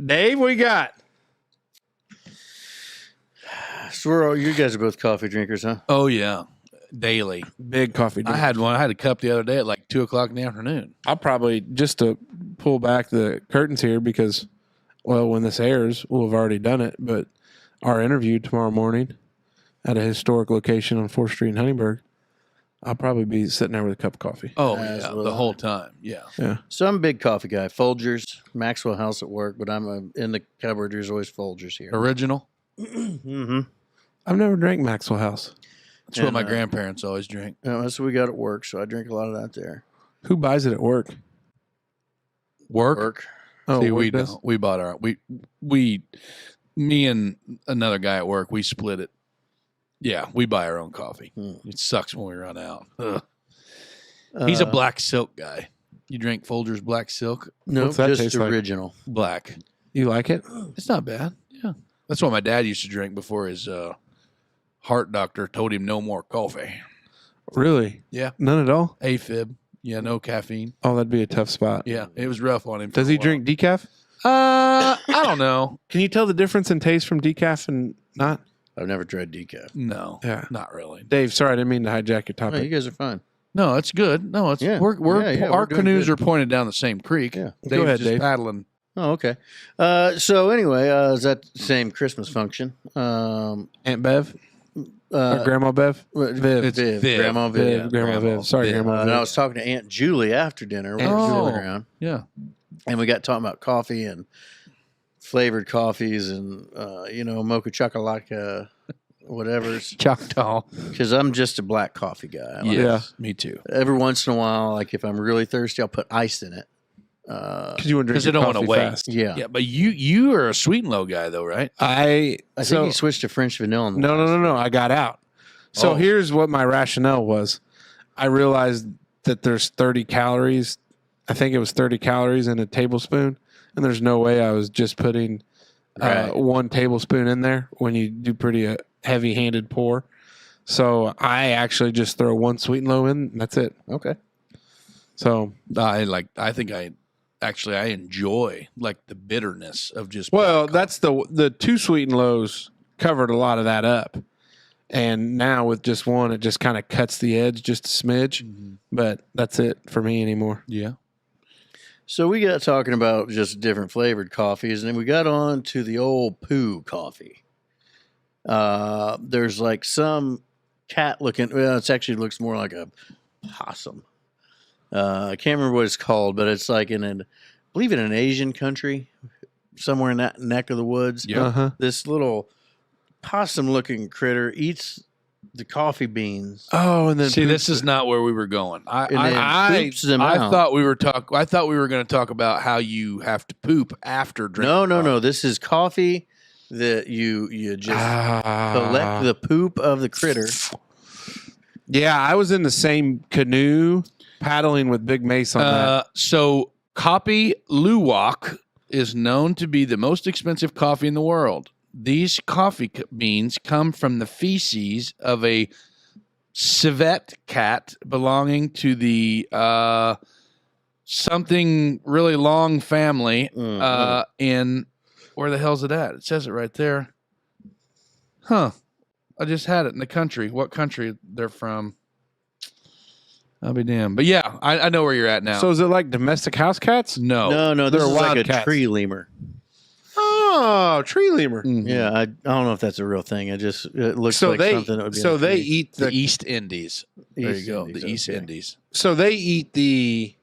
Dave, what you got? So you guys are both coffee drinkers, huh? Oh, yeah. Daily. Big coffee drink. I had one. I had a cup the other day at like 2 o'clock in the afternoon. I'll probably, just to pull back the curtains here because, well, when this airs, we'll have already done it. But our interview tomorrow morning at a historic location on 4th Street in Huntingburg, I'll probably be sitting there with a cup of coffee. Oh, As yeah. will The I. whole time. Yeah. Yeah. So I'm a big coffee guy. Folgers, Maxwell House at work, but I'm in the cupboard. There's always Folgers here. Original. Mm-hmm. I've never drank Maxwell House. That's what And, my grandparents always drink. That's what we got at work, so I drink a lot of that there. Who buys it at work? Work? Oh, See, work we does? don't. We bought our me and another guy at work, we split it. Yeah, we buy our own coffee. It sucks when we run out. Ugh. He's a black silk guy. You drink Folgers Black Silk? No, What's that just taste like? original. Black. You like it? It's not bad. Yeah. That's what my dad used to drink before his heart doctor told him no more coffee. Really? Yeah. None at all? AFib. Yeah, no caffeine. Oh, that'd be a tough spot. Yeah, it was rough on him. for Does a he while. drink decaf? I don't know. Can you tell the difference in taste from decaf and not? I've never tried decaf. No. Yeah. Not really. Dave, sorry, I didn't mean to hijack your No, topic. you guys are fine. No, it's good. No, it's Yeah. we're Yeah, our we're doing canoes good. are pointed down the same creek. Yeah. Dave's Go ahead, just Dave. paddling. Oh, okay. So anyway, it was that same Christmas function. Aunt Bev? Or Grandma Bev? Viv. It's Viv. Grandma Viv. Viv, Grandma Viv. Sorry, Viv. Grandma And I Viv. was talking to Aunt Julie after dinner. We Aunt were Julie. sitting around, Yeah. and we got talking about coffee and flavored coffees and mocha chocolate, whatever's. Choctaw. Because I'm just a black coffee guy. I like- Yes, me too. Every once in a while, like if I'm really thirsty, I'll put ice in it. Because you want to drink 'Cause they your don't wanna coffee wait. fast. Yeah. Yeah, but you are a sweet and low guy though, right? I think so he switched to French vanilla. in the no, last I got out. So Oh. here's what my rationale was. I realized that there's 30 calories. I think it was 30 calories in a tablespoon, and there's no way I was just putting Right. 1 tablespoon in there when you do pretty heavy-handed pour. So I actually just throw 1 sweet and low in, and that's it. Okay. So I think I enjoy like the bitterness of just well, black that's the 2 sweet and lows covered a lot of that up. And now with just 1, it just kind of cuts the edge just a smidge. Mhm. But that's it for me anymore. Yeah. So we got talking about just different flavored coffees, and then we got on to the old poo coffee. There's like some cat looking. Well, it actually looks more like a possum. I can't remember what it's called, but it's like I believe in an Asian country, somewhere in that neck of the woods. Yeah. Uh-huh. This little possum-looking critter eats the coffee beans. Oh, and then See, this is not where we were going. And then I poops them I out. thought we were going to talk about how you have to poop after drinking. No. This is coffee that you just collect the poop of the critter. Yeah, I was in the same canoe paddling with Big Mace on that. So Kopi Luwak is known to be the most expensive coffee in the world. These coffee beans come from the feces of a civet cat belonging to the something really long family in where the hell's it at? It says it right there. Huh. I just had it in the country. What country they're from? I'll be damned. But yeah, I know where you're at now. So is it like domestic house cats? no. No, this They're is like a wildcats. tree lemur. Oh, tree lemur. Mhm. Yeah, I don't know if that's a real thing. It looks So like they something that would be. so on a they tree. eat The the East Indies. There you go. Indies, The East okay. Indies. so they eat the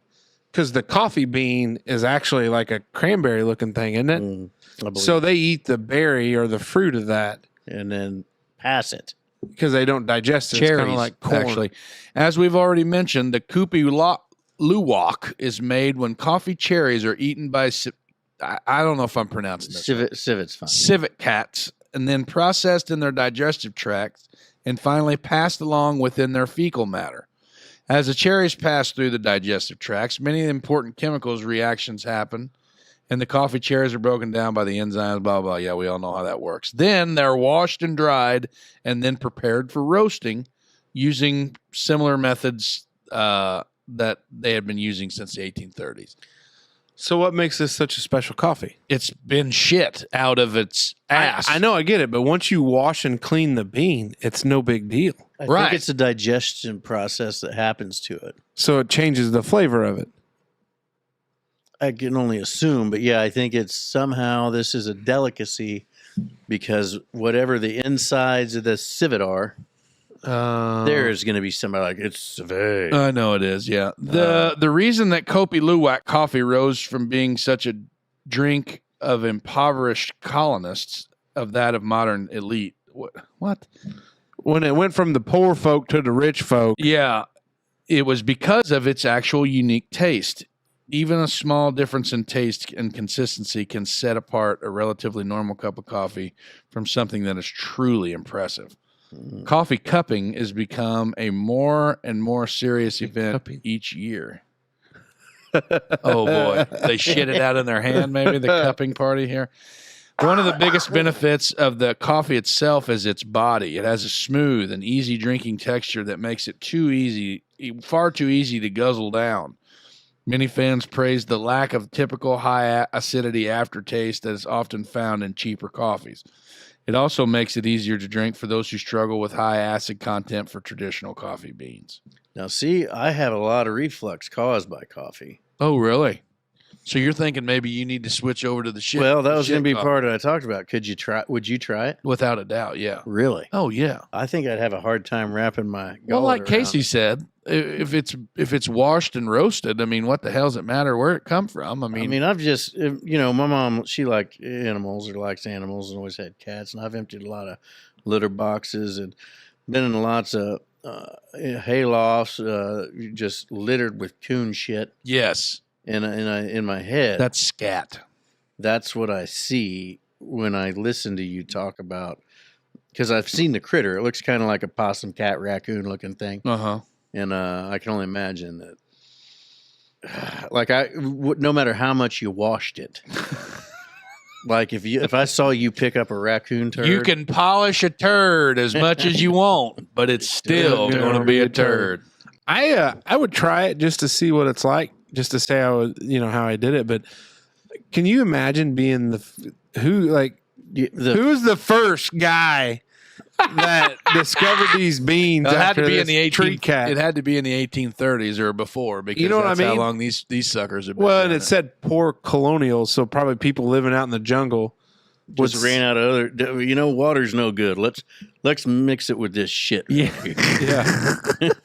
because the coffee bean is actually like a cranberry looking thing, isn't it? I believe. So they eat the berry or the fruit of that and then pass it. because they don't digest it. It's Cherries, kind of like corn. actually. As we've already mentioned, the Kopi Luwak is made when coffee cherries are eaten by, I don't know if I'm pronouncing this, Civet's fine. civet cats, and then processed in their digestive tracts and finally passed along within their fecal matter. As the cherries pass through the digestive tracts, many important chemicals reactions happen, and the coffee cherries are broken down by the enzymes, blah, blah. Yeah, we all know how that works. Then they're washed and dried and then prepared for roasting using similar methods that they had been using since the 1830s. So what makes this such a special coffee? It's been shit out of its ass. I know, I get it, but once you wash and clean the bean, it's no big deal. I Right. think it's a digestion process that happens to it. So it changes the flavor of it. I can only assume, but yeah, I think it's somehow this is a delicacy because whatever the insides of the civet are, there's going to be somebody like it's civet. I know it is. Yeah. The reason that Kopi Luwak coffee rose from being such a drink of impoverished colonists of that of modern elite. What? When it went from the poor folk to the rich folk. Yeah, it was because of its actual unique taste. Even a small difference in taste and consistency can set apart a relatively normal cup of coffee from something that is truly impressive. Coffee cupping has become a more and more serious event each year. Oh boy, they shit it out in their hand, maybe the cupping party here. One of the biggest benefits of the coffee itself is its body. It has a smooth and easy drinking texture that makes it far too easy to guzzle down. Many fans praise the lack of typical high acidity aftertaste that is often found in cheaper coffees. It also makes it easier to drink for those who struggle with high acid content for traditional coffee beans. Now, see, I have a lot of reflux caused by coffee. Oh, really? So you're thinking maybe you need to switch over to the shit. Well, that was shit going to be coffee. part of what I talked about. Would you try it? Without a doubt, yeah. Really? Oh, yeah. I think I'd have a hard time wrapping my Well, like gullet around Casey it. said, if it's washed and roasted, I mean, what the hell does it matter where it come from? I mean, I've just, my mom, she liked animals or likes animals and always had cats. And I've emptied a lot of litter boxes and been in lots of haylofts, just littered with coon shit. yes, In my head, that's scat. that's what I see when I listen to you talk about. Because I've seen the critter. It looks kind of like a possum, cat, raccoon looking thing. Uh-huh. And I can only imagine that, no matter how much you washed it, like if I saw you pick up a raccoon turd, You can polish a turd as much as you want, but it's still Still going to gonna be be a a turd. turd. I would try it just to see what it's like, just to say how I did it. But can you imagine being who's the first guy that discovered these beans? It had after to be in this the tree cat. It had to be in the 1830s or before because You know what that's I how mean? long these suckers have been. Well, doing and it said poor colonials, so probably people living out in the jungle. just ran out of other. Water's no good. Let's mix it with this shit. Yeah, yeah.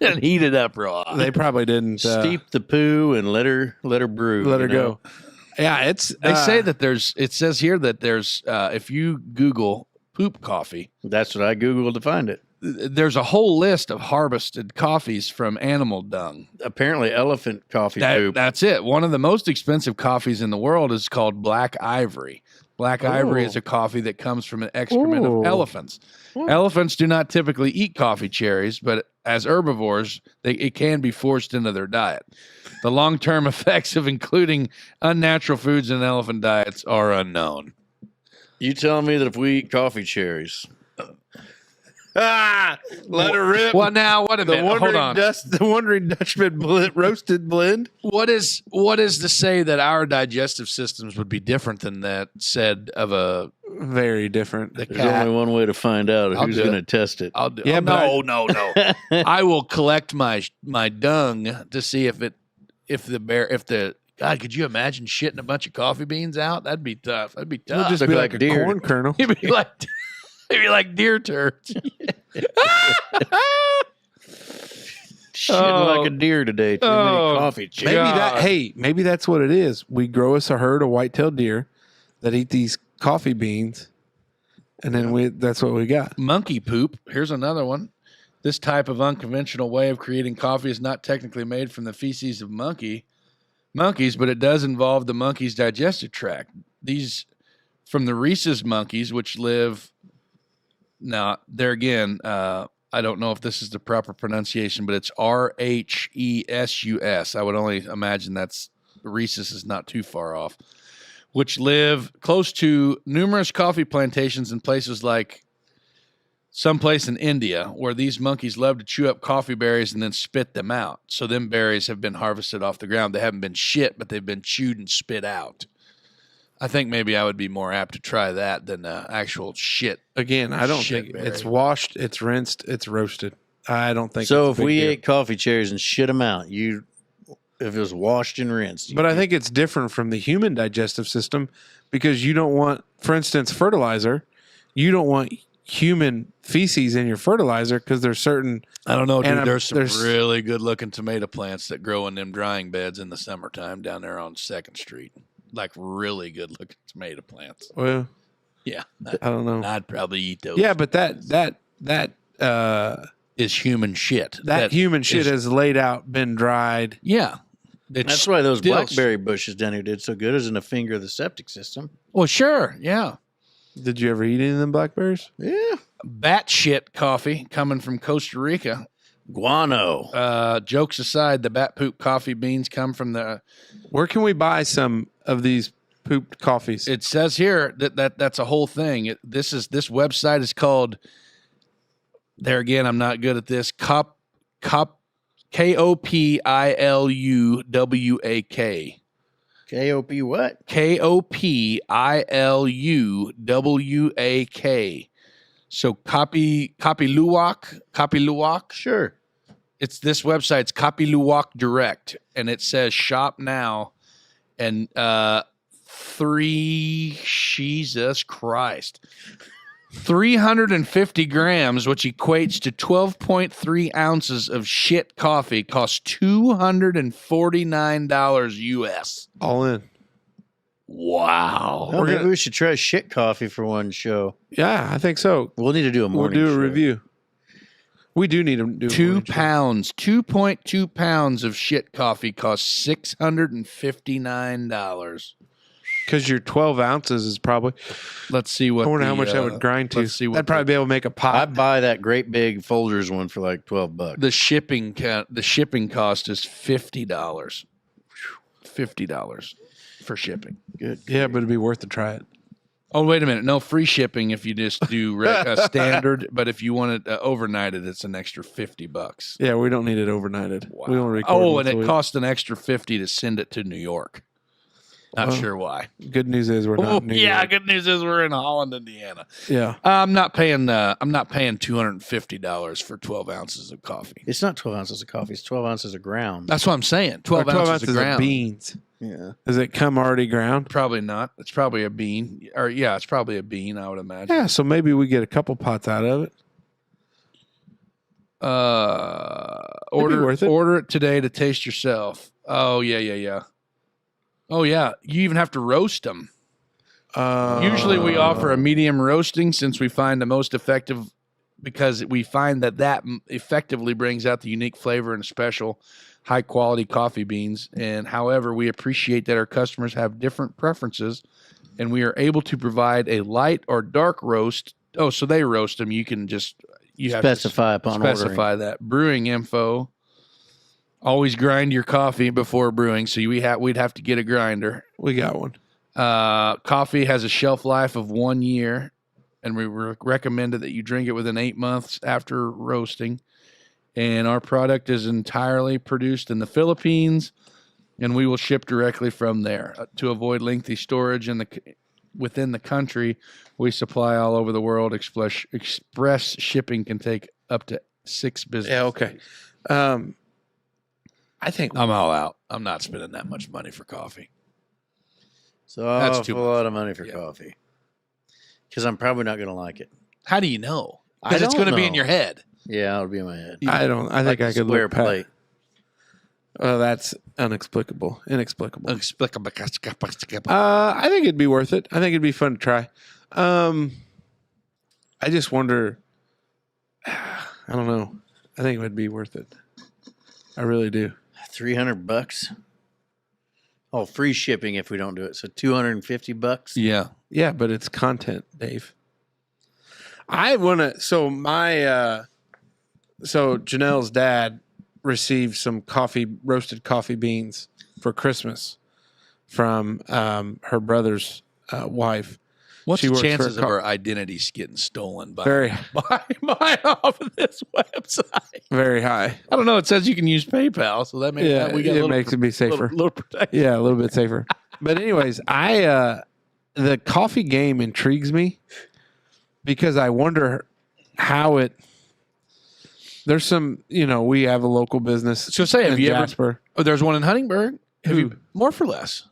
and heat it up raw. They probably didn't Steep the poo and let her brew. let her you know? go. Yeah, They say that it says here that there's, if you Google poop coffee, That's what I googled to find it. there's a whole list of harvested coffees from animal dung. Apparently, elephant coffee poop. That's it. One of the most expensive coffees in the world is called Black Ivory. Black Ivory is a coffee that comes from an excrement of elephants. Elephants do not typically eat coffee cherries, but as herbivores, it can be forced into their diet. The long-term effects of including unnatural foods in elephant diets are unknown. You telling me that if we eat coffee cherries, let her rip. Well, now, what a minute. Hold on. The Wandering Dutchman roasted blend. What is to say that our digestive systems would be different than that said of a Very different. the there's cat? only one way to find out I'll who's do going it. to test it. I'll do. Yeah, Oh, but no. I will collect my dung to see if the God, could you imagine shitting a bunch of coffee beans out? That'd be tough. That'd be It'll tough. just Look be like like a deer. corn kernel. It'd be like deer turds. Shitting like a deer today. Too many coffee cherries. Maybe that's what it is. We grow us a herd of white-tailed deer that eat these coffee beans, and then that's what we got. Monkey poop. Here's another one. This type of unconventional way of creating coffee is not technically made from the feces of monkeys, but it does involve the monkey's digestive tract. These from the rhesus monkeys, which live now there again. I don't know if this is the proper pronunciation, but it's rhesus. I would only imagine that's rhesus is not too far off. Which live close to numerous coffee plantations in places like someplace in India where these monkeys love to chew up coffee berries and then spit them out. So them berries have been harvested off the ground. They haven't been shit, but they've been chewed and spit out. I think maybe I would be more apt to try that than actual shit. Again, I don't Shit think berry. it's washed, it's rinsed, it's roasted. I don't think So it's if a big we deal. ate coffee cherries and shit them out, if it was washed and rinsed. But I think it's different from the human digestive system because you don't want, for instance, fertilizer. You don't want human feces in your fertilizer because there's certain. I don't know, dude. And There's some there's- really good-looking tomato plants that grow in them drying beds in the summertime down there on 2nd Street. Like really good-looking tomato plants. Well, Yeah, I don't know. I'd probably eat those. Yeah, but that is human shit. that human shit is- has laid out, been dried. Yeah, it's That's why those still- blackberry bushes down here did so good, as in a finger of the septic system. Well, sure, yeah. Did you ever eat any of them blackberries? Yeah. Bat shit coffee coming from Costa Rica. Guano. Jokes aside, the bat poop coffee beans come from the. Where can we buy some of these pooped coffees? It says here that's a whole thing. This website is called. There again, I'm not good at this. Kopiluwak. KOP what? Kopiluwak. So Kopi Luwak. Sure. It's this website's Kopi Luwak Direct, and it says shop now, and Jesus Christ, 350 grams, which equates to 12.3 ounces of shit coffee, costs $249 US. All in. Wow. Well, maybe gonna- we should try shit coffee for one show. Yeah, I think so. We'll need to do a We'll morning do a show. review. We do need to do 2 pounds, 2.2 pounds of shit coffee costs $659. because your 12 ounces is probably. Let's see what. I wonder how much that would grind to. let's see what That'd probably be able to make a I'd pot. buy that great big Folgers one for like $12. the shipping cost is $50. $50 for shipping. Good. Yeah, but it'd be worth to try it. Oh, wait a minute. No free shipping if you just do standard, but if you want it overnighted, it's an extra $50. Yeah, we don't need it overnighted. Wow. We don't record Oh, once and a it week. costs an extra $50 to send it to New York. Not Well, sure why. Good news is we're not. Oh, in New yeah. York. Good news is we're in Holland, Indiana. Yeah. I'm not paying $250 for 12 ounces of coffee. It's not 12 ounces of coffee. It's 12 ounces of ground. That's what I'm saying. 12, Or 12 ounces of ground. beans. Yeah. Does it come already ground? Probably not. It's probably a bean. Or yeah, it's probably a bean, I would imagine. Yeah, so maybe we get a couple pots out of it. Worth it. Order it today to taste yourself. Oh yeah. Oh yeah, you even have to roast them. Usually we offer a medium roasting since we find the most effective because we find that effectively brings out the unique flavor and special high quality coffee beans. And however, we appreciate that our customers have different preferences and we are able to provide a light or dark roast. Oh, so they roast them. You can just have to Specify upon ordering. specify that. Brewing info. Always grind your coffee before brewing. So we'd have to get a grinder. We got one. Coffee has a shelf life of 1 year, and we recommended that you drink it within 8 months after roasting. And our product is entirely produced in the Philippines, and we will ship directly from there. To avoid lengthy storage within the country, we supply all over the world. Express shipping can take up to 6 business Yeah, okay. days. I think I'm all out. I'm not spending that much money for coffee. So That's that's too a lot of money for Yeah. coffee. Because I'm probably not going to like it. How do you know? I Because it's don't going to be in know. your head. Yeah, it'll be in my head. I don't. I think Like I a could square look past. plate. Oh, that's inexplicable. Inexplicable. I I think it'd be worth it. I think it'd be fun to try. I just wonder. I don't know. I think it would be worth it. I really do. $300. Oh, free shipping if we don't do it. So $250. Yeah. Yeah, but it's content, Dave. I want to. So Janelle's dad received some roasted coffee beans for Christmas from her brother's wife. What's She the works for a chances of our identities getting stolen by Very, off of this website? very high. I don't know. It says you can use PayPal, so that makes Yeah, we got a it little, makes it be safer. little protection. Yeah, a little bit safer. But anyways, the coffee game intrigues me because I wonder how it. There's some, we have a local business. So say, have in you Jasper. ever? Oh, there's one in Huntingburg. Have you more for less?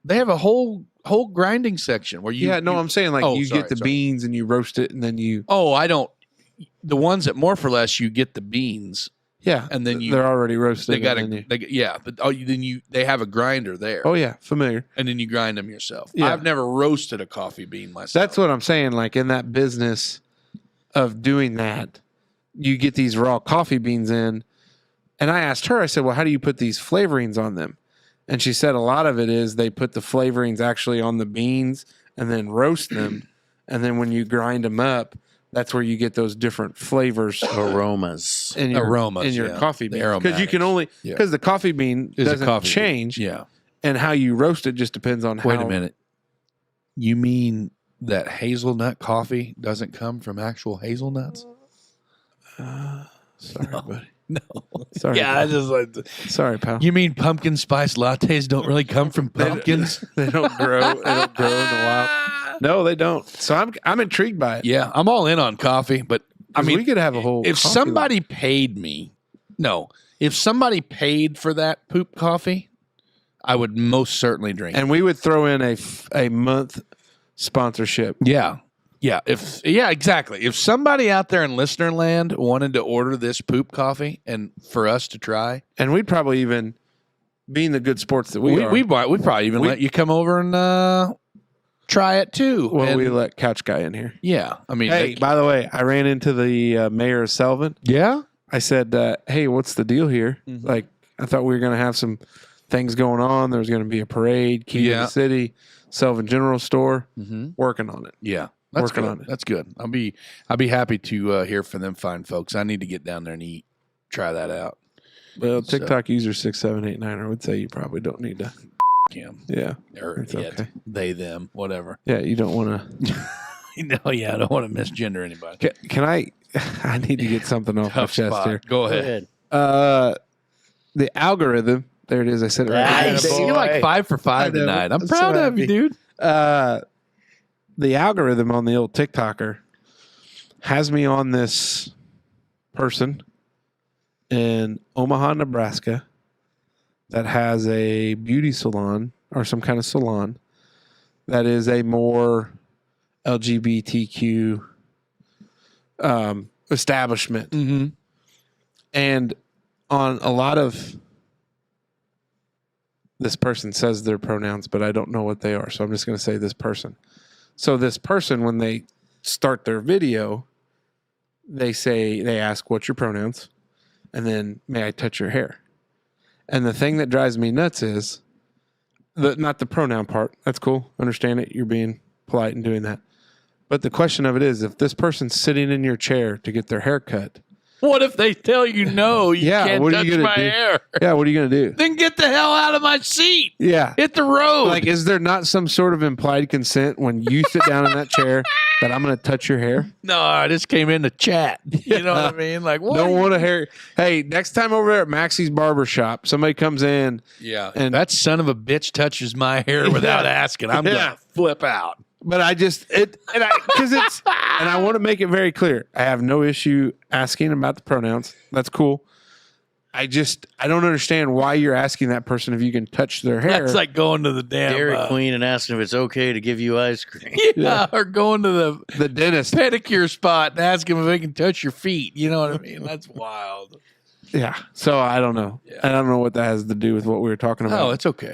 They have a whole grinding section where you. Yeah, no, I'm saying you get the beans and you roast it and then you. Oh, I don't. The ones at more for less, you get the beans. Yeah, and then they're already roasted. They got they have a grinder there. Oh yeah, familiar. And then you grind them yourself. Yeah. I've never roasted a coffee bean myself. That's what I'm saying. Like in that business of doing that, you get these raw coffee beans in, and I asked her. I said, "Well, how do you put these flavorings on them?" And she said a lot of it is they put the flavorings actually on the beans and then roast them, and then when you grind them up, that's where you get those different flavors, aromas in your coffee bean. Because you can only because the coffee bean doesn't change. Yeah, and how you roast it just depends on how. Wait a minute. You mean that hazelnut coffee doesn't come from actual hazelnuts? Sorry, buddy. No. Sorry. Yeah, I just like. Sorry, pal. You mean pumpkin spice lattes don't really come from pumpkins? They don't grow. They don't grow in the wild. No, they don't. So I'm intrigued by it. Yeah, I'm all in on coffee, but I mean, we could have a whole. If somebody paid me, if somebody paid for that poop coffee, I would most certainly drink it. And we would throw in a month sponsorship. Yeah. Yeah, exactly. If somebody out there in listener land wanted to order this poop coffee and for us to try, and we'd probably even, being the good sports that we'd probably even let you come over and try it too. Well, we let Couch Guy in here. Yeah, I mean, hey, by the way, I ran into the mayor of Selvin. Yeah, I said, "Hey, what's the deal here?" Mm-hmm. Like, I thought we were going to have some things going on. There was going to be a parade, key to the city, Selvin General Store, working on it. Yeah. That's working good. on it. That's good. I'll be happy to hear from them fine folks. I need to get down there and eat. Try that out. Well, TikTok user 6789 would say you probably don't need to. Him. Yeah. Or It's it, okay. they, them, whatever. Yeah, you don't want to. I don't want to misgender anybody. Can I? I need to get something off my chest here. Go ahead. The algorithm. There it is. I said it right. Nice. You're like 5 for 5 tonight. I'm proud of you, dude. The algorithm on the old TikToker has me on this person in Omaha, Nebraska that has a beauty salon or some kind of salon that is a more LGBTQ establishment. Mm-hmm. And on a lot of this person says their pronouns, but I don't know what they are. So I'm just going to say this person. So this person, when they start their video, they ask, "What's your pronouns?" And then, "May I touch your hair?" And the thing that drives me nuts is not the pronoun part. That's cool. Understand it. You're being polite and doing that. But the question of it is, if this person's sitting in your chair to get their hair cut, what if they tell you no, you can't what are touch you gonna my do? hair? Yeah, what are you going to do? Then get the hell out of my seat. Yeah. Hit the road. Like, is there not some sort of implied consent when you sit down in that chair that I'm going to touch your hair? No, I just came in to chat. You know what I mean? Like, what? Don't want to hair. Hey, next time over there at Maxie's Barber Shop, somebody comes in. Yeah. And that son of a bitch touches my hair without asking. I'm going to flip out. But I want to make it very clear. I have no issue asking about the pronouns. That's cool. I don't understand why you're asking that person if you can touch their hair. That's like going to the damn Dairy Queen and asking if it's okay to give you ice cream. Yeah, or going to the dentist pedicure spot and ask them if they can touch your feet. You know what I mean? That's wild. Yeah. So I don't know. Yeah. I don't know what that has to do with what we were talking about. Oh, it's okay.